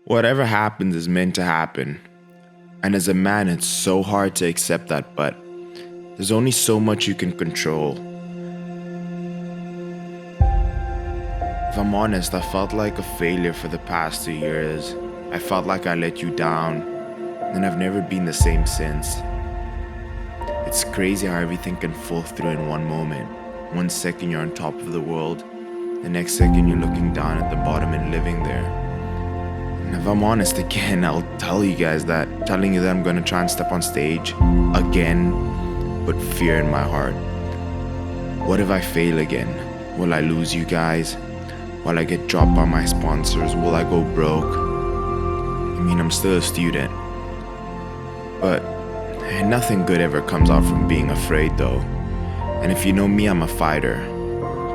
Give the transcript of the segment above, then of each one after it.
Whatever happens is meant to happen. And as a man, it's so hard to accept that, but there's only so much you can control. If I'm honest, I felt like a failure for the past 2 years. I felt like I let you down, and I've never been the same since. It's crazy how everything can fall through in one moment. 1 second you're on top of the world, the next second you're looking down at the bottom and living there. And if I'm honest again, I'll tell you guys that, telling you that I'm gonna try and step on stage again, but fear in my heart. What if I fail again? Will I lose you guys? Will I get dropped by my sponsors? Will I go broke? I mean, I'm still a student. But nothing good ever comes out from being afraid though. And if you know me, I'm a fighter.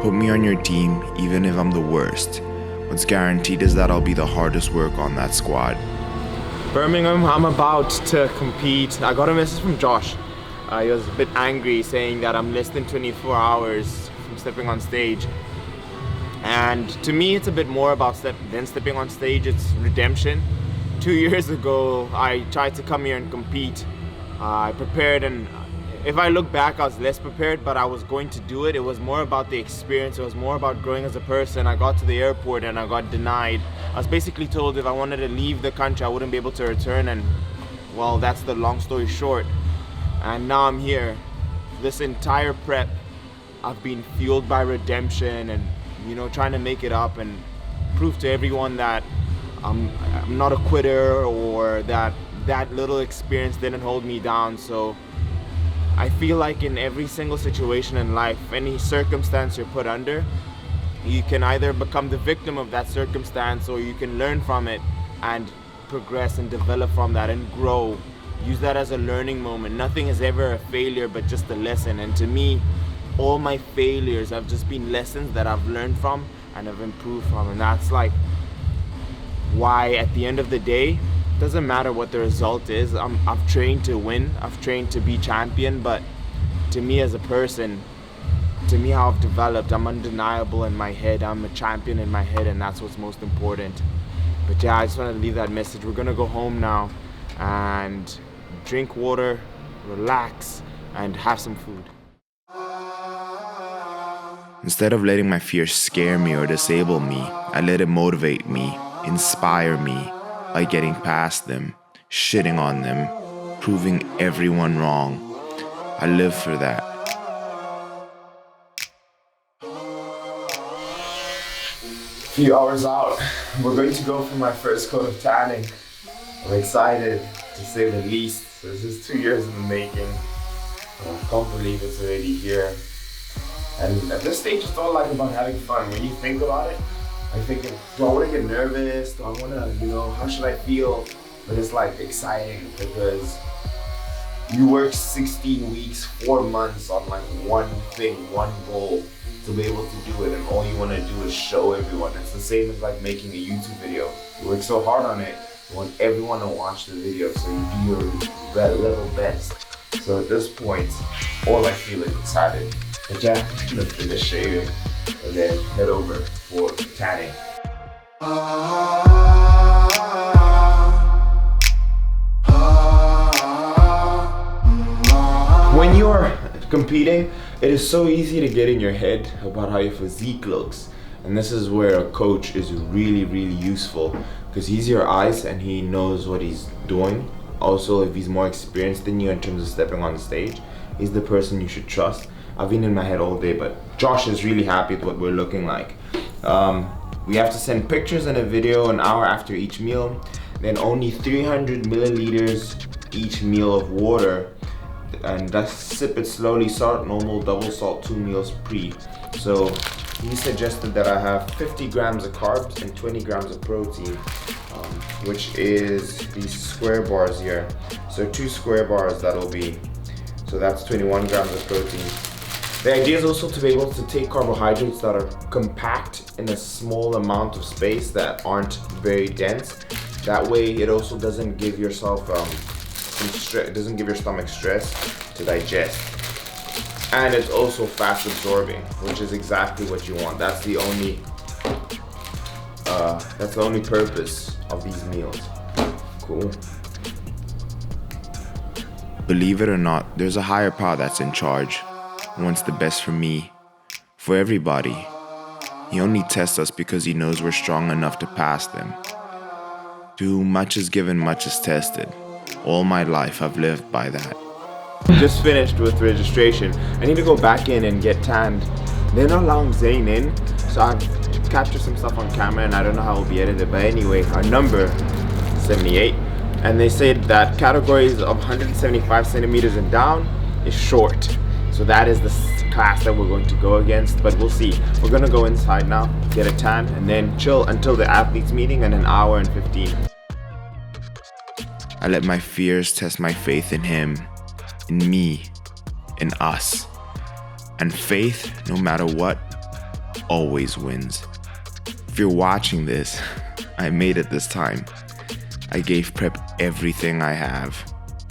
Put me on your team, even if I'm the worst. What's guaranteed is that I'll be the hardest work on that squad. Birmingham, I'm about to compete. I got a message from Josh. He was a bit angry, saying that I'm less than 24 hours from stepping on stage. And to me, it's a bit more about than stepping on stage. It's redemption. 2 years ago, I tried to come here and compete. I prepared, and if I look back, I was less prepared, but I was going to do it. It was more about the experience. It was more about growing as a person. I got to the airport and I got denied. I was basically told if I wanted to leave the country, I wouldn't be able to return, and well, that's the long story short. And now I'm here. This entire prep, I've been fueled by redemption and, you know, trying to make it up and prove to everyone that I'm not a quitter, or that little experience didn't hold me down. So I feel like in every single situation in life, any circumstance you're put under, you can either become the victim of that circumstance, or you can learn from it and progress and develop from that and grow. Use that as a learning moment. Nothing is ever a failure, but just a lesson. And to me, all my failures have just been lessons that I've learned from and have improved from. And that's like why at the end of the day, it doesn't matter what the result is. I've trained to win. I've trained to be champion. But to me as a person, to me how I've developed, I'm undeniable in my head. I'm a champion in my head, and that's what's most important. But yeah, I just want to leave that message. We're gonna go home now and drink water, relax, and have some food. Instead of letting my fears scare me or disable me, I let it motivate me, inspire me by getting past them, shitting on them, proving everyone wrong. I live for that. Few hours out, we're going to go for my first coat of tanning. I'm excited, to say the least. So this is 2 years in the making. I can't believe it's already here. And at this stage, it's all like about having fun. When you think about it, I think, do I want to get nervous? Do I want to, how should I feel? But it's like exciting, because you work 16 weeks, 4 months on like one thing, one goal to be able to do it, and all you want to do is show everyone. It's the same as like making a YouTube video. You work so hard on it, you want everyone to watch the video, so you do your level best. So at this point, all I feel is excited. But yeah, I'm gonna finish shaving and then head over for tanning. When you're competing, it is so easy to get in your head about how your physique looks. And this is where a coach is really, really useful, because he's your eyes and he knows what he's doing. Also, if he's more experienced than you in terms of stepping on the stage, he's the person you should trust. I've been in my head all day, but Josh is really happy with what we're looking like. We have to send pictures and a video an hour after each meal, then only 300 milliliters each meal of water, and that's sip it slowly, salt, normal, double salt, 2 meals pre. So he suggested that I have 50 grams of carbs and 20 grams of protein, which is these square bars here. So 2 square bars, that'll be, so that's 21 grams of protein. The idea is also to be able to take carbohydrates that are compact in a small amount of space that aren't very dense. That way it also doesn't give yourself doesn't give your stomach stress to digest. And it's also fast absorbing, which is exactly what you want. That's the only purpose of these meals. Cool. Believe it or not, there's a higher power that's in charge, wants the best for me, for everybody. He only tests us because he knows we're strong enough to pass them. To whom much is given, much is tested. All my life I've lived by that. Just finished with registration. I need to go back in and get tanned. They're not allowing Zane in, so I've captured some stuff on camera and I don't know how it will be edited. But anyway, our number 78, and they said that categories of 175 centimeters and down is short. So that is the class that we're going to go against, but we'll see. We're gonna go inside now, get a tan, and then chill until the athletes meeting in an hour and 15. I let my fears test my faith in him, in me, in us. And faith, no matter what, always wins. If you're watching this, I made it this time. I gave prep everything I have,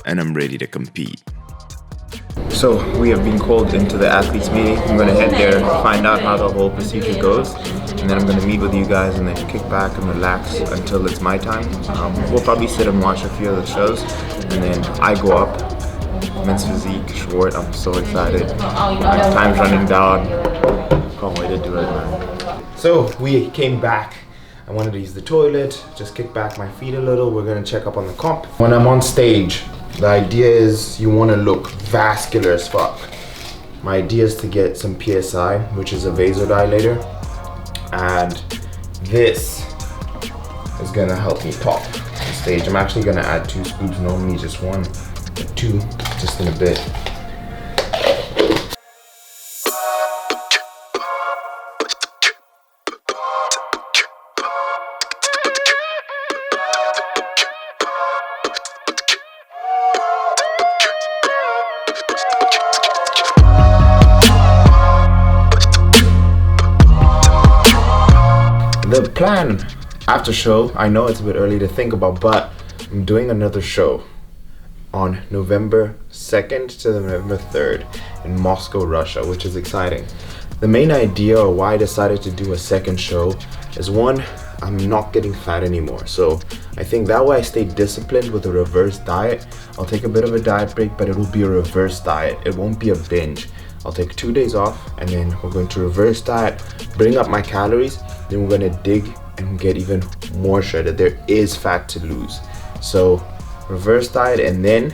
and I'm ready to compete. So we have been called into the athletes meeting. I'm gonna head there, find out how the whole procedure goes, and then I'm gonna meet with you guys and then kick back and relax until it's my time. We'll probably sit and watch a few of the shows, and then I go up. Men's physique, short. I'm so excited. Time's running down. Can't wait to do it, man. So we came back. I wanted to use the toilet, just kick back my feet a little. We're gonna check up on the comp. When I'm on stage, the idea is you wanna look vascular as fuck. My idea is to get some PSI, which is a vasodilator. And this is gonna help me pop on stage. I'm actually gonna add 2 scoops, normally just 1, but 2 just in a bit. The plan after show, I know it's a bit early to think about, but I'm doing another show on November 2nd to November 3rd in Moscow, Russia, which is exciting. The main idea or why I decided to do a second show is, one, I'm not getting fat anymore. So I think that way I stay disciplined with a reverse diet. I'll take a bit of a diet break, but it will be a reverse diet. It won't be a binge. I'll take 2 days off and then we're going to reverse diet, bring up my calories, then we're gonna dig and get even more shredded. There is fat to lose. So reverse diet and then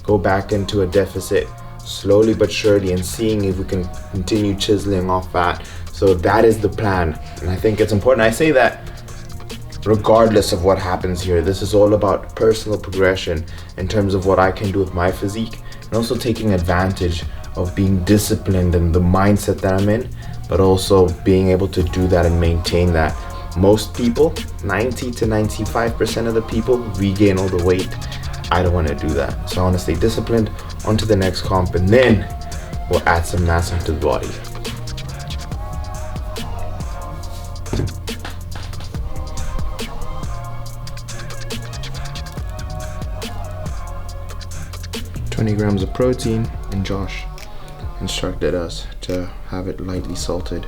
go back into a deficit slowly but surely and seeing if we can continue chiseling off fat. So that is the plan. And I think it's important. I say that regardless of what happens here, this is all about personal progression in terms of what I can do with my physique and also taking advantage of being disciplined and the mindset that I'm in, but also being able to do that and maintain that. Most people, 90 to 95% of the people, regain all the weight. I don't want to do that. So I want to stay disciplined onto the next comp, and then we'll add some mass onto the body. Grams of protein, and Josh instructed us to have it lightly salted.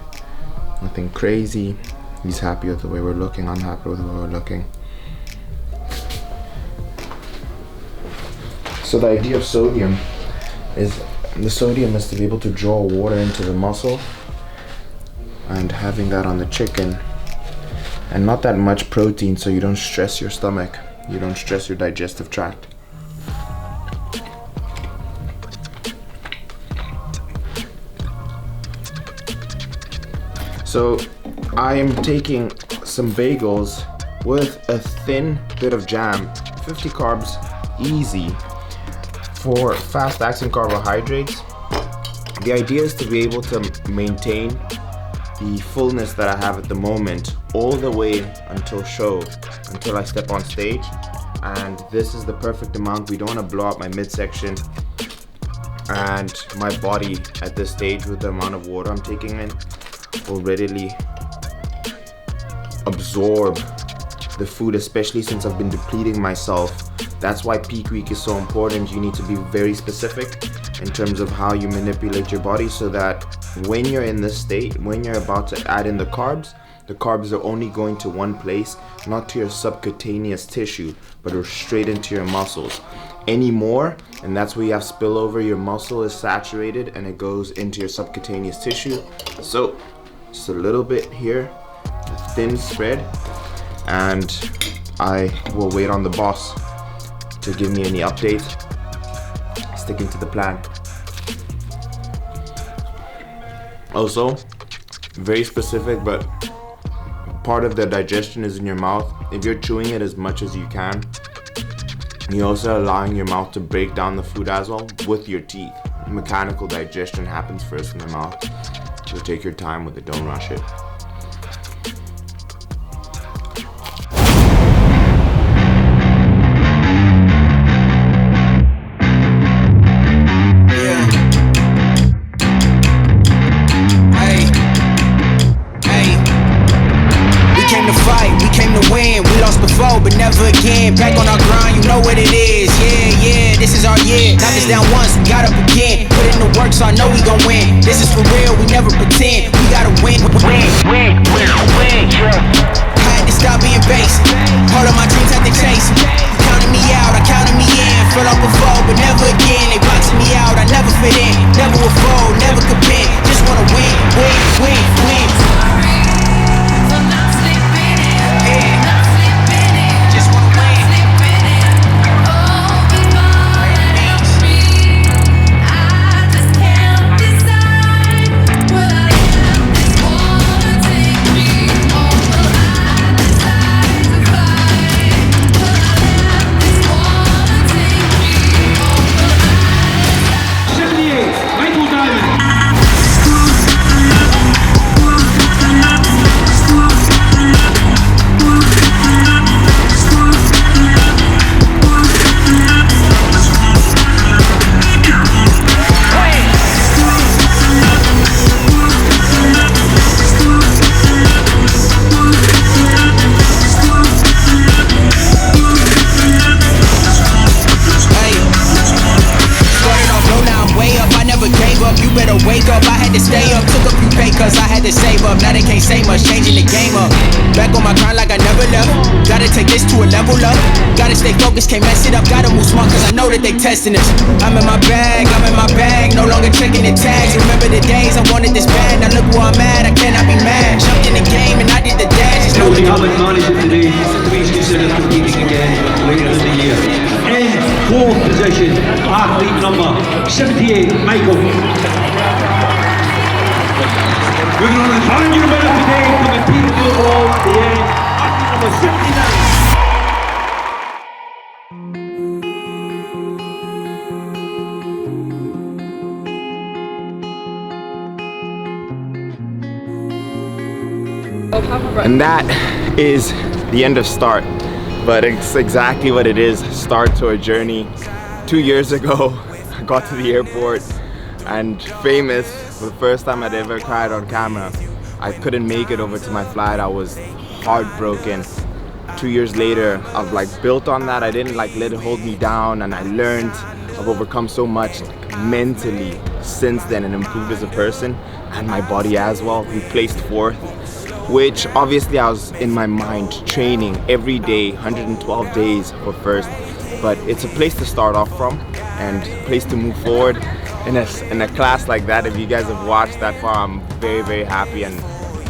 Nothing crazy. He's happy with the way we're looking. I'm happy with the way we're looking. So the idea of sodium is to be able to draw water into the muscle, and having that on the chicken, and not that much protein so you don't stress your stomach, you don't stress your digestive tract. So I am taking some bagels with a thin bit of jam, 50 carbs, easy, for fast-acting carbohydrates. The idea is to be able to maintain the fullness that I have at the moment all the way until show, until I step on stage. And this is the perfect amount. We don't want to blow out my midsection and my body at this stage with the amount of water I'm taking in will readily absorb the food, especially since I've been depleting myself. That's why peak week is so important. You need to be very specific in terms of how you manipulate your body so that when you're in this state, when you're about to add in the carbs, the carbs are only going to one place, not to your subcutaneous tissue, but are straight into your muscles. Any more, and that's where you have spillover, your muscle is saturated and it goes into your subcutaneous tissue. So just a little bit here, a thin spread, and I will wait on the boss to give me any updates. Sticking to the plan. Also, very specific, but part of the digestion is in your mouth. If you're chewing it as much as you can, you're also allowing your mouth to break down the food as well with your teeth. Mechanical digestion happens first in the mouth. So take your time with it, don't rush it. But never again, back on our grind, you know what it is. Yeah, this is our year. Knock us down once, we got up again. Put in the work, so I know we gon' win. This is for real, we never pretend. We gotta win. Win, yeah. I had to stop being basic. All of my dreams had to chase them. Counted me out, I counted me in. Fell off before, but never again. They boxing me out, I never fit in. Never will fold, never compete. Just wanna win. Wake up, I had to stay up, took a few pay cuts, I had to save up. Now they can't say much, changing the game up. Back on my grind like I never left. Gotta take this to a level up. Gotta stay focused, can't mess it up. Gotta move smart cause I know that they testing us. I'm in my bag, no longer checking the tags. Remember the days I wanted this bad, now look where I'm at, I cannot be mad. Jumped in the game and I did the dash. Helping Hamlet manager today, please consider competing again later in the year. In fourth position, athlete number 78, Michael. Moving on to the challenge winner today from the team of the end, athlete number 79. And that is the end of start, but it's exactly what it is. Start to a journey. 2 years ago, I got to the airport and famous for the first time I'd ever cried on camera. I couldn't make it over to my flight. I was heartbroken. 2 years later, I've built on that. I didn't let it hold me down, and I learned. I've overcome so much mentally since then and improved as a person, and my body as well. We placed fourth, which obviously I was in my mind training every day, 112 days for first. But it's a place to start off from and a place to move forward. In a class like that, if you guys have watched that far, I'm very, very happy, and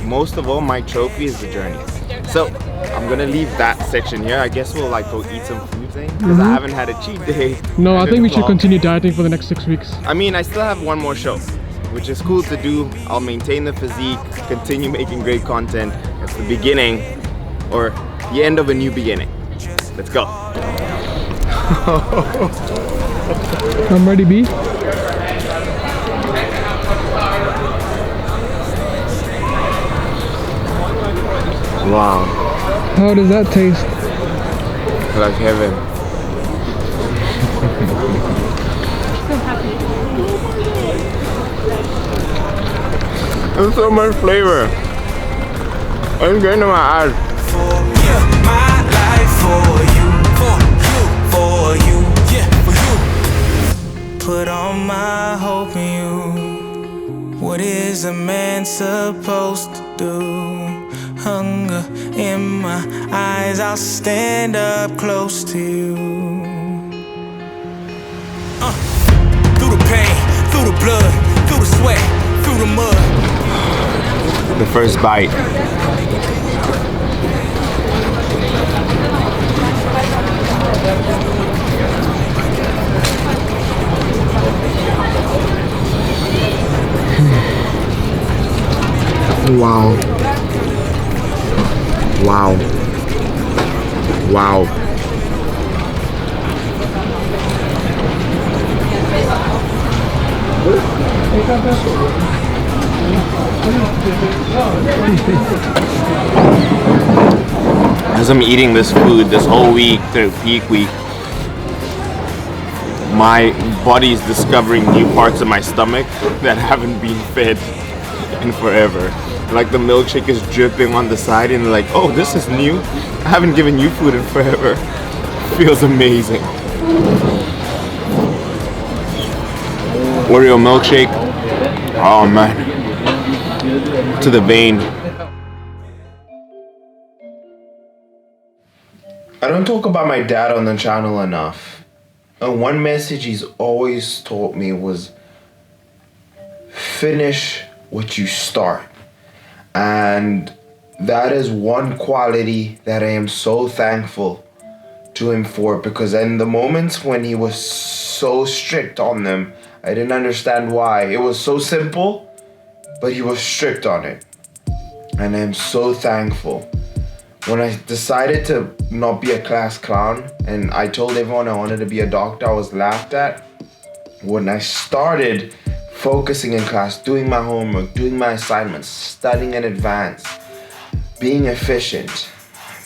most of all, my trophy is the journey. So I'm gonna leave that section here. I guess we'll go eat some food, because I haven't had a cheat day. No, I think we should continue dieting for the next 6 weeks. I mean, I still have one more show, which is cool to do. I'll maintain the physique, continue making great content. It's the beginning, or the end of a new beginning. Let's go. I'm ready, B. Wow. How does that taste? Like heaven. There's so much flavor. I'm getting to my eyes. My life for you, for you, yeah, for you. Put all my hope in you. What is a man supposed to do? hunger in my eyes, I'll stand up close to you. Through the pain, through the blood, through the sweat, through the mud. The first bite. Wow. Wow. Wow. As I'm eating this food this whole week through peak week, my body's discovering new parts of my stomach that haven't been fed in forever. Like the milkshake is dripping on the side and like, oh, this is new. I haven't given you food in forever. Feels amazing. Oreo milkshake. Oh man. To the vein. I don't talk about my dad on the channel enough. And one message he's always taught me was finish what you start. And that is one quality that I am so thankful to him for, because in the moments when he was so strict on them, I didn't understand why. It was so simple, but he was strict on it. And I'm so thankful. When I decided to not be a class clown and I told everyone I wanted to be a doctor, I was laughed at. When I started focusing in class, doing my homework, doing my assignments, studying in advance, being efficient,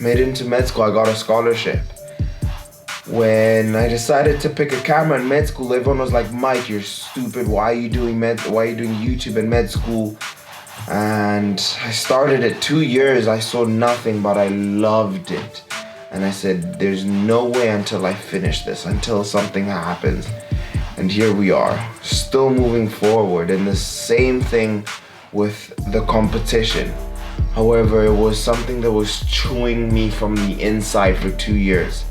made it into med school, I got a scholarship. When I decided to pick a camera in med school, everyone was like, Mike, you're stupid, why are you doing YouTube in med school? And I started it 2 years, I saw nothing, but I loved it. And I said, there's no way until I finish this, until something happens. And here we are, still moving forward, and the same thing with the competition. However, it was something that was chewing me from the inside for 2 years.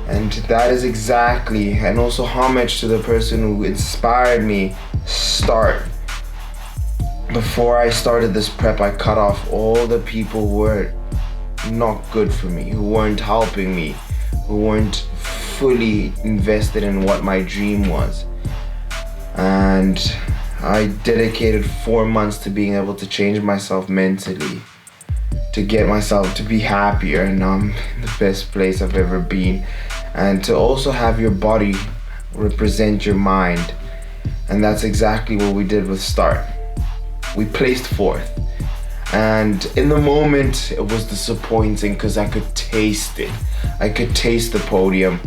And that is exactly, and also homage to the person who inspired me, start. Before I started this prep, I cut off all the people who were not good for me, who weren't helping me, who weren't fully invested in what my dream was. And I dedicated 4 months to being able to change myself mentally, to get myself to be happier, and I'm in the best place I've ever been. And to also have your body represent your mind. And that's exactly what we did with Start. We placed 4th. And in the moment, it was disappointing because I could taste it. I could taste the podium,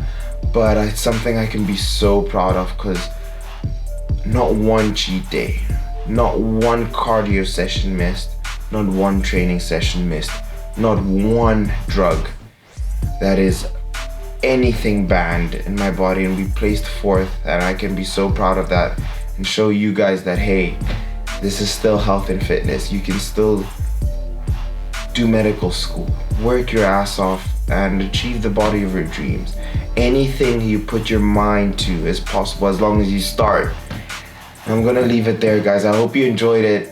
but it's something I can be so proud of, because not one cheat day, not one cardio session missed, not one training session missed, not one drug that is anything banned in my body, and we placed 4th, and I can be so proud of that and show you guys that, hey, this is still health and fitness. You can still do medical school, work your ass off, and achieve the body of your dreams. Anything you put your mind to is possible as long as you start. And I'm gonna leave it there, guys. I hope you enjoyed it.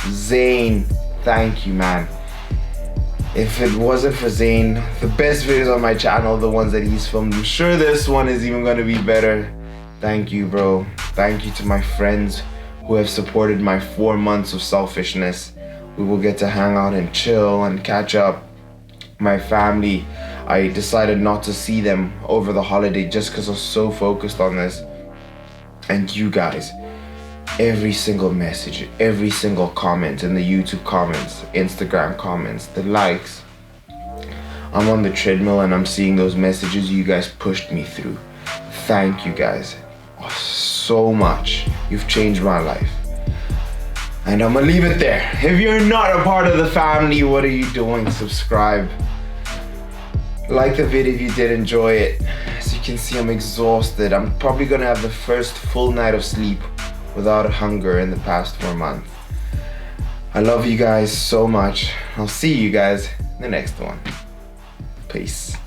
Zane, thank you, man. If it wasn't for Zane, the best videos on my channel, the ones that he's filmed, I'm sure this one is even gonna be better. Thank you, bro. Thank you to my friends who have supported my 4 months of selfishness. We will get to hang out and chill and catch up. My family, I decided not to see them over the holiday just because I was so focused on this. And you guys, every single message, every single comment in the YouTube comments, Instagram comments, the likes. I'm on the treadmill and I'm seeing those messages you guys pushed me through. Thank you guys so much. You've changed my life. And I'm gonna leave it there. If you're not a part of the family, what are you doing? Subscribe. Like the video if you did enjoy it. As you can see, I'm exhausted. I'm probably gonna have the first full night of sleep without hunger in the past 4 months. I love you guys so much. I'll see you guys in the next one. Peace.